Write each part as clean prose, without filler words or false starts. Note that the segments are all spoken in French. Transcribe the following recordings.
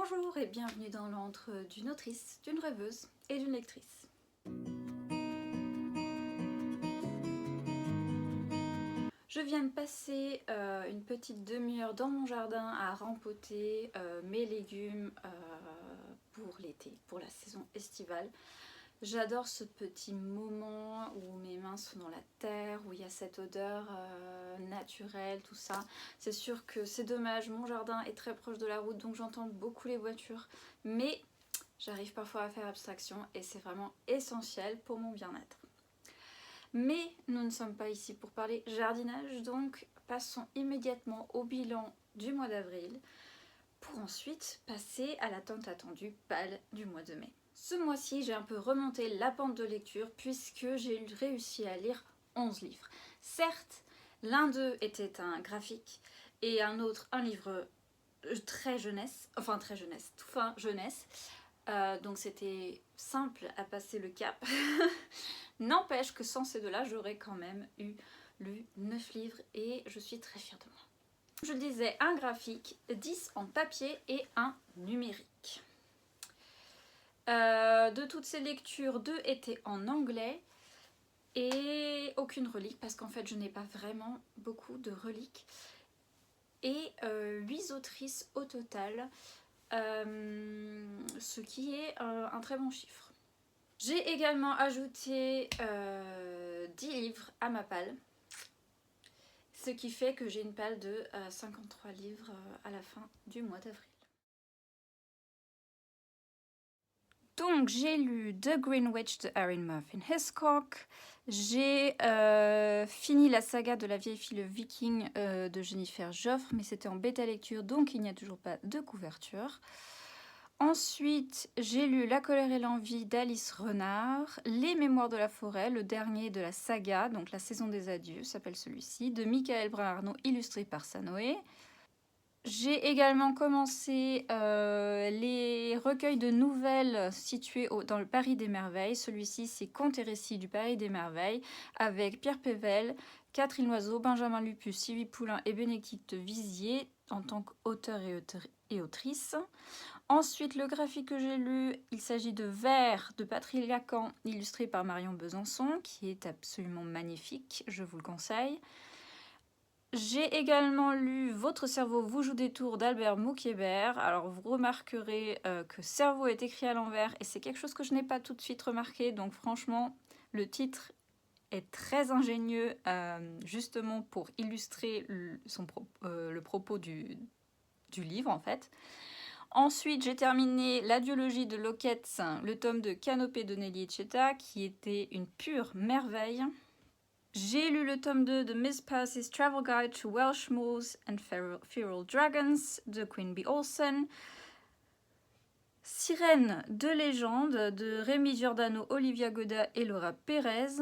Bonjour et bienvenue dans l'antre d'une autrice, d'une rêveuse et d'une lectrice. Je viens de passer une petite demi-heure dans mon jardin à rempoter mes légumes pour l'été, pour la saison estivale. J'adore ce petit moment où mes mains sont dans la terre, où il y a cette odeur naturelle, tout ça. C'est sûr que c'est dommage, mon jardin est très proche de la route, donc j'entends beaucoup les voitures, mais j'arrive parfois à faire abstraction et c'est vraiment essentiel pour mon bien-être. Mais nous ne sommes pas ici pour parler jardinage, donc passons immédiatement au bilan du mois d'avril pour ensuite passer à la tant attendue palle du mois de mai. Ce mois-ci, j'ai un peu remonté la pente de lecture puisque j'ai réussi à lire 11 livres. Certes, l'un d'eux était un graphique et un autre un livre très jeunesse, tout fin jeunesse. Donc c'était simple à passer le cap. N'empêche que sans ces deux-là, j'aurais quand même lu 9 livres et je suis très fière de moi. Je disais un graphique, 10 en papier et un numérique. De toutes ces lectures, 2 étaient en anglais et aucune relique parce qu'en fait je n'ai pas vraiment beaucoup de reliques. Et 8 autrices au total, ce qui est un très bon chiffre. J'ai également ajouté 10 livres à ma palle, ce qui fait que j'ai une palle de 53 livres à la fin du mois d'avril. Donc j'ai lu The Green Witch de Erin Murphy Hiscock, j'ai fini la saga de la vieille fille le viking de Jennifer Joffre, mais c'était en bêta lecture donc il n'y a toujours pas de couverture. Ensuite, j'ai lu La colère et l'envie d'Alice Renard, Les mémoires de la forêt, le dernier de la saga, donc la saison des adieux s'appelle celui-ci, de Michael Brun-Arnaud, illustré par Sanoé. J'ai également commencé les recueils de nouvelles situés dans le Paris des Merveilles. Celui-ci, c'est Contes et récits du Paris des Merveilles, avec Pierre Pével, Catherine Loiseau, Benjamin Lupus, Sylvie Poulain et Bénédicte Vizier en tant qu'auteur et autrice. Ensuite, le graphique que j'ai lu, il s'agit de Vert de Patrick Lacan, illustré par Marion Besançon, qui est absolument magnifique, je vous le conseille. J'ai également lu Votre cerveau vous joue des tours d'Albert Moukébert. Alors vous remarquerez que cerveau est écrit à l'envers et c'est quelque chose que je n'ai pas tout de suite remarqué. Donc franchement, le titre est très ingénieux justement pour illustrer le propos du livre en fait. Ensuite, j'ai terminé La duologie de Locketts, le tome de Canopée de Nelly Etcheta, qui était une pure merveille. J'ai lu le tome 2 de Miss Percy's Travel Guide to Welsh Moors and Feral Dragons de Queen Bee Olsen. Sirène de légende de Rémi Giordano, Olivia Goda et Laura Pérez.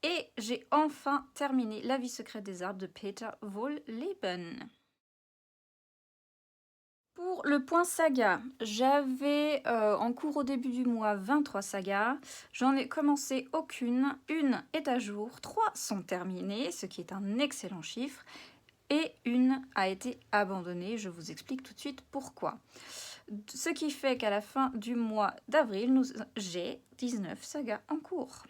Et j'ai enfin terminé La vie secrète des arbres de Peter Wohlleben. Pour le point saga, j'avais en cours au début du mois 23 sagas. J'en ai commencé aucune. Une est à jour, 3 sont terminées, ce qui est un excellent chiffre. Et une a été abandonnée. Je vous explique tout de suite pourquoi. Ce qui fait qu'à la fin du mois d'avril, j'ai 19 sagas en cours.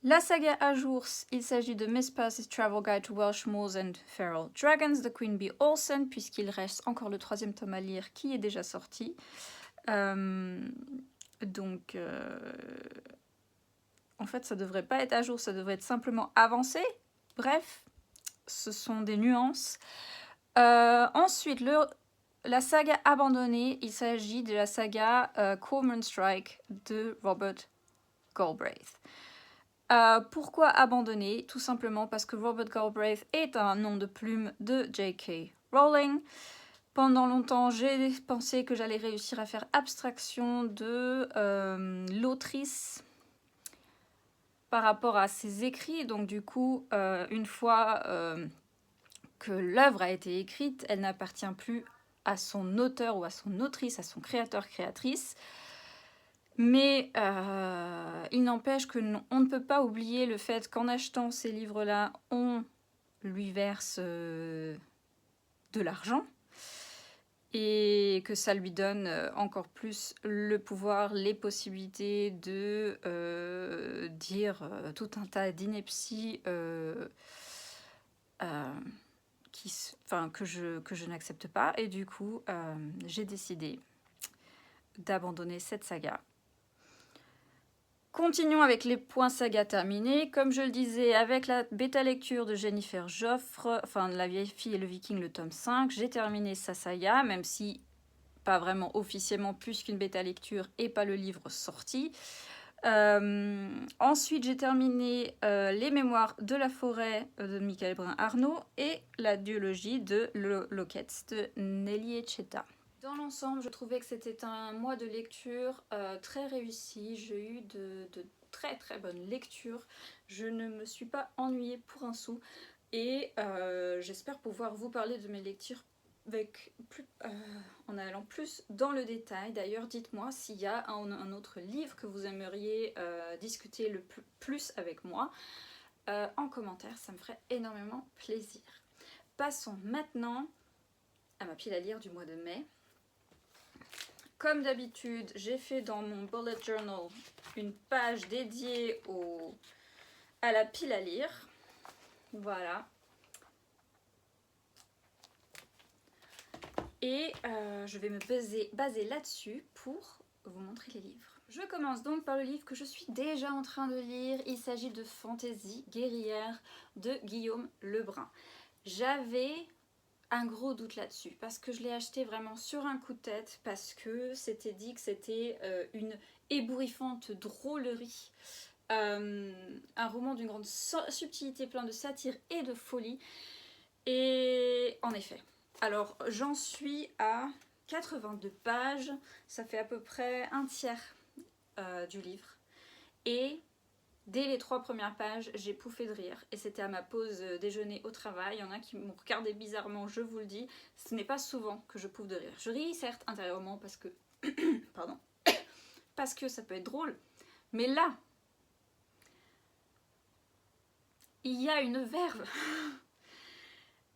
La saga à jour, il s'agit de Miss Percy's Travel Guide to Welsh Moors and Feral Dragons de Queen Bee Olsen, puisqu'il reste encore le 3e tome à lire qui est déjà sorti. En fait, ça devrait pas être à jour, ça devrait être simplement avancé. Bref, ce sont des nuances. Ensuite, la saga abandonnée, il s'agit de la saga Cormoran Strike de Robert Galbraith. Pourquoi abandonner? Tout simplement parce que Robert Galbraith est un nom de plume de J.K. Rowling. Pendant longtemps, j'ai pensé que j'allais réussir à faire abstraction de l'autrice par rapport à ses écrits. Donc du coup, une fois que l'œuvre a été écrite, elle n'appartient plus à son auteur ou à son autrice, à son créateur-créatrice. Mais il n'empêche que on ne peut pas oublier le fait qu'en achetant ces livres-là, on lui verse de l'argent. Et et que ça lui donne encore plus le pouvoir, les possibilités de dire tout un tas d'inepties que je n'accepte pas. Et du coup, j'ai décidé d'abandonner cette saga. Continuons avec les points saga terminés. Comme je le disais, avec la bêta lecture de Jennifer Joffre, enfin La vieille fille et le viking, le tome 5, j'ai terminé sa saga, même si pas vraiment officiellement plus qu'une bêta lecture et pas le livre sorti. Ensuite, j'ai terminé les mémoires de la forêt de Michael Brun-Arnaud et la duologie de Lockets de Nelly Echeta. Dans l'ensemble, je trouvais que c'était un mois de lecture très réussi. J'ai eu de très très bonnes lectures. Je ne me suis pas ennuyée pour un sou. Et j'espère pouvoir vous parler de mes lectures en allant plus dans le détail. D'ailleurs, dites-moi s'il y a un autre livre que vous aimeriez discuter le plus avec moi. En commentaire, ça me ferait énormément plaisir. Passons maintenant à ma pile à lire du mois de mai. Comme d'habitude, j'ai fait dans mon bullet journal une page dédiée à la pile à lire. Voilà. Et je vais me baser là-dessus pour vous montrer les livres. Je commence donc par le livre que je suis déjà en train de lire. Il s'agit de Fantaisie guerrière de Guillaume Lebrun. J'avais un gros doute là-dessus parce que je l'ai acheté vraiment sur un coup de tête, parce que c'était dit que c'était une ébouriffante drôlerie, un roman d'une grande subtilité, plein de satire et de folie. Et en effet, alors j'en suis à 82 pages, ça fait à peu près un tiers du livre, et dès les 3 premières pages, j'ai pouffé de rire. Et c'était à ma pause déjeuner au travail. Il y en a qui m'ont regardé bizarrement, je vous le dis. Ce n'est pas souvent que je pouffe de rire. Je ris certes intérieurement parce que... Pardon. Parce que ça peut être drôle. Mais là, il y a une verve.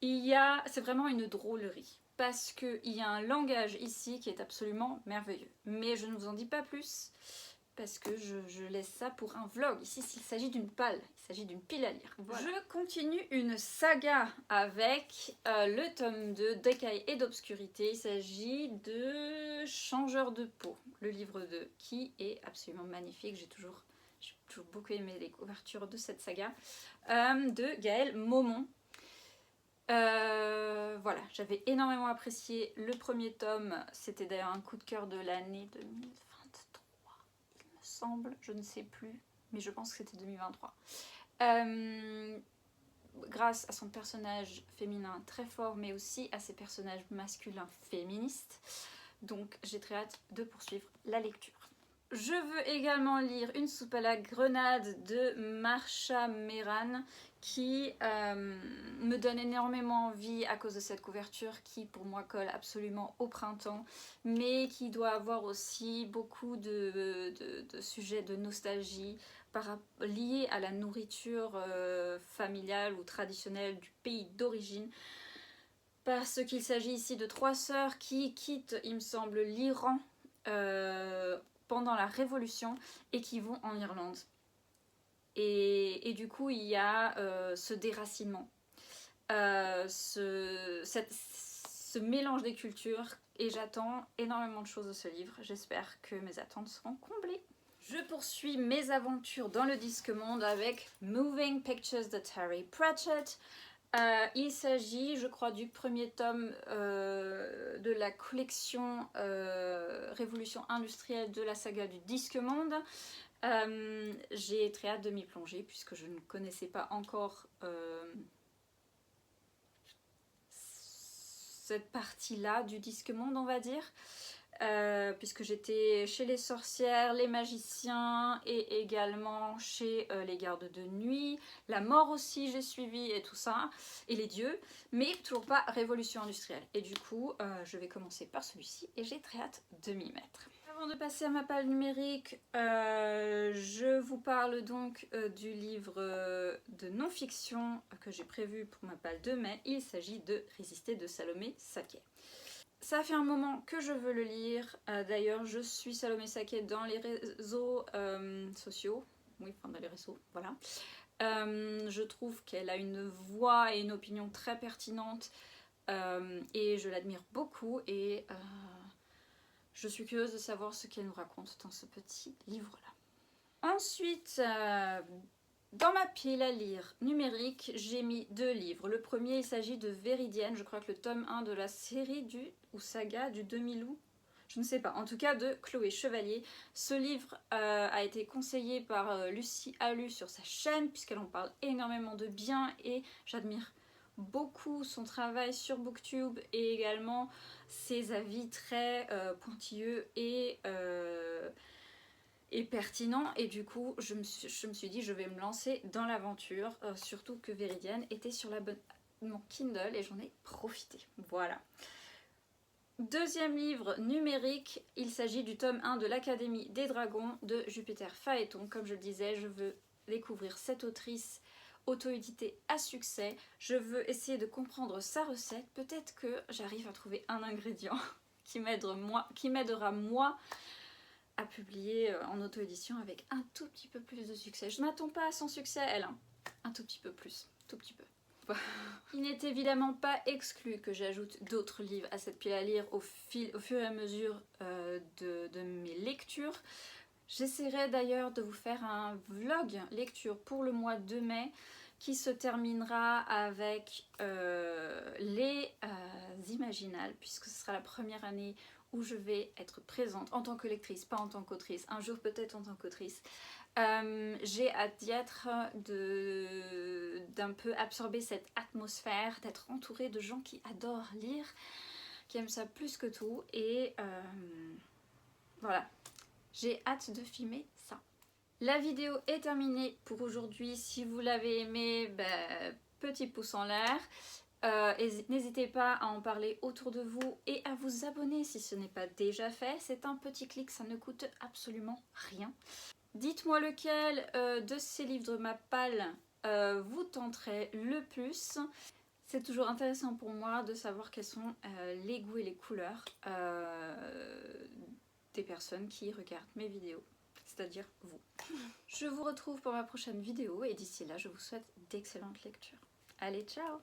C'est vraiment une drôlerie. Parce qu'il y a un langage ici qui est absolument merveilleux. Mais je ne vous en dis pas plus, parce que je laisse ça pour un vlog. Ici, il s'agit d'une pile à lire. Voilà. Je continue une saga avec le tome 2 d'Écailles et d'Obscurité. Il s'agit de Changeur de peau, le livre 2, qui est absolument magnifique. J'ai toujours beaucoup aimé les couvertures de cette saga, de Gaël Maumont. Voilà, j'avais énormément apprécié le premier tome. C'était d'ailleurs un coup de cœur de l'année 2023, il me semble, je ne sais plus, mais je pense que c'était 2023. Grâce à son personnage féminin très fort, mais aussi à ses personnages masculins féministes. Donc j'ai très hâte de poursuivre la lecture. Je veux également lire Une soupe à la grenade de Marsha Meran, qui me donne énormément envie à cause de cette couverture qui pour moi colle absolument au printemps, mais qui doit avoir aussi beaucoup de sujets de nostalgie liés à la nourriture familiale ou traditionnelle du pays d'origine, parce qu'il s'agit ici de 3 sœurs qui quittent, il me semble, l'Iran pendant la Révolution et qui vont en Irlande. Et du coup, il y a ce déracinement, ce mélange des cultures, et j'attends énormément de choses de ce livre. J'espère que mes attentes seront comblées. Je poursuis mes aventures dans le disque monde avec Moving Pictures de Terry Pratchett. Il s'agit, je crois, du premier tome de la collection Révolution industrielle de la saga du Disque Monde. J'ai très hâte de m'y plonger puisque je ne connaissais pas encore cette partie-là du Disque Monde, on va dire. Puisque j'étais chez les sorcières, les magiciens et également chez les gardes de nuit. La mort aussi j'ai suivi et tout ça, et les dieux, mais toujours pas Révolution industrielle. Et du coup je vais commencer par celui-ci et j'ai très hâte de m'y mettre. Avant de passer à ma palle numérique, je vous parle donc du livre de non-fiction que j'ai prévu pour ma palle de mai. Il s'agit de Résister de Salomé Saquet. Ça fait un moment que je veux le lire. D'ailleurs, je suis Salomé Saké dans les réseaux sociaux. Oui, enfin dans les réseaux, voilà. Je trouve qu'elle a une voix et une opinion très pertinente et je l'admire beaucoup et je suis curieuse de savoir ce qu'elle nous raconte dans ce petit livre-là. Ensuite, dans ma pile à lire numérique, j'ai mis 2 livres. Le premier, il s'agit de Véridienne, je crois que le tome 1 de la série ou saga du demi-loup, je ne sais pas, en tout cas de Chloé Chevalier. Ce livre a été conseillé par Lucie Alu sur sa chaîne, puisqu'elle en parle énormément de bien et j'admire beaucoup son travail sur Booktube et également ses avis très pointilleux et pertinent et du coup je me suis dit je vais me lancer dans l'aventure, surtout que Véridienne était sur mon Kindle et j'en ai profité. Voilà. Deuxième livre numérique, il s'agit du tome 1 de l'Académie des Dragons de Jupiter Phaéton. Comme je le disais, je veux découvrir cette autrice auto-éditée à succès. Je veux essayer de comprendre sa recette. Peut-être que j'arrive à trouver un ingrédient qui m'aidera moi à publier en auto-édition avec un tout petit peu plus de succès. Je ne m'attends pas à son succès, elle, hein. Un tout petit peu plus, tout petit peu. Il n'est évidemment pas exclu que j'ajoute d'autres livres à cette pile à lire au fur et à mesure de mes lectures. J'essaierai d'ailleurs de vous faire un vlog lecture pour le mois de mai qui se terminera avec les Imaginales, puisque ce sera la première année où je vais être présente en tant que lectrice, pas en tant qu'autrice, un jour peut-être en tant qu'autrice. J'ai hâte d'y être, d'un peu absorber cette atmosphère, d'être entourée de gens qui adorent lire, qui aiment ça plus que tout et voilà, j'ai hâte de filmer ça. La vidéo est terminée pour aujourd'hui. Si vous l'avez aimé, petit pouce en l'air. N'hésitez pas à en parler autour de vous et à vous abonner si ce n'est pas déjà fait. C'est un petit clic, ça ne coûte absolument rien. Dites-moi lequel de ces livres de ma palle vous tenterait le plus. C'est toujours intéressant pour moi de savoir quels sont les goûts et les couleurs des personnes qui regardent mes vidéos, c'est-à-dire vous. Je vous retrouve pour ma prochaine vidéo et d'ici là, je vous souhaite d'excellentes lectures. Allez, ciao!